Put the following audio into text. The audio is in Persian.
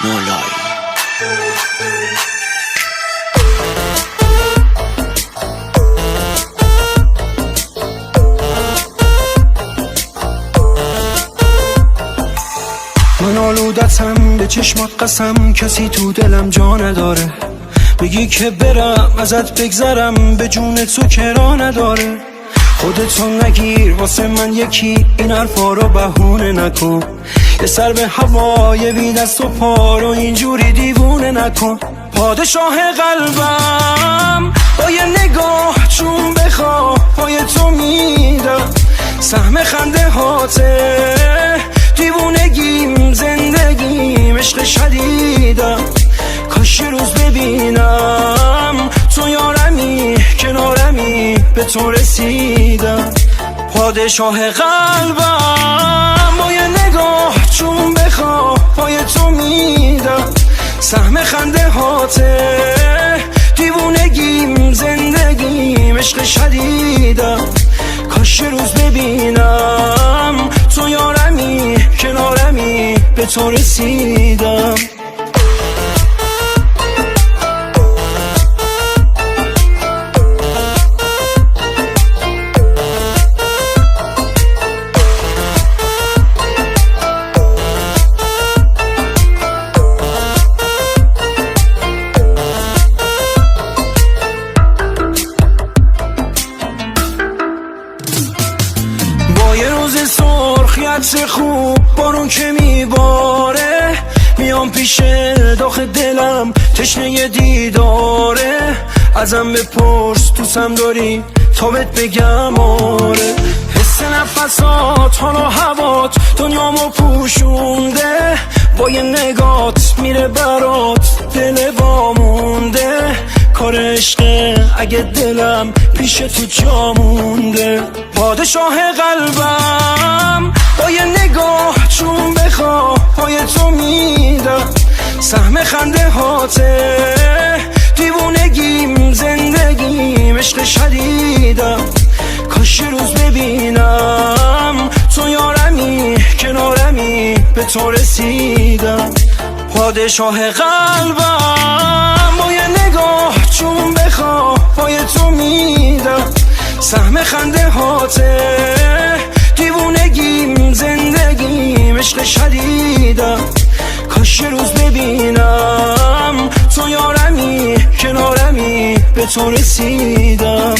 نولای. من آلودتم به چشمات قسم، کسی تو دلم جا نداره. بگی که برم ازت بگذرم، به جون تو کرا نداره. خودتو نگیر واسه من یکی، این حرفا رو بهونه نکن. یه سر به هوای بی دست و پا رو اینجوری دیوونه نکن. پادشاه قلبم با یه نگاه چون بخواه پای تو میدم. سهم خنده هاته دیوونگیم، زندگیم عشق شدیدم. کاش روز ببینم تو یارمی کنارمی، به تو رسیدم. پادشاه قلبم با یه نگاه چون بخواه پای تو میدم. سهم خنده هاته دیوونگیم، زندگیم عشق شدیدم. کاش روز ببینم تو یارمی کنارمی، به تو رسیدم. عطر خوب بارون که میباره، میام پیش داخل دلم تشنه دیداره. ازم بپرس دوستم داری تا بهت بگم آره. حس نفسات حالا هوات دنیامو پوشونده، با یه نگات میره برات دل وامونده. کار عشقه اگه دلم پیش تو جا مونده. پادشاه قلبم با یه نگاه چون بخواه پای تو میدم. سهم خنده هاته دیوونگیم، زندگیم عشق شدیدم. کاش روز ببینم تو یارمی کنارمی، به تو رسیدم. پادشاه قلبم با یه نگاه چون بخواه پای تو میدم. سهم خنده هاته دیوونگیم، زندگیم عشق شدیدم. کاش روز ببینم تو یارمی کنارمی، به تو رسیدم.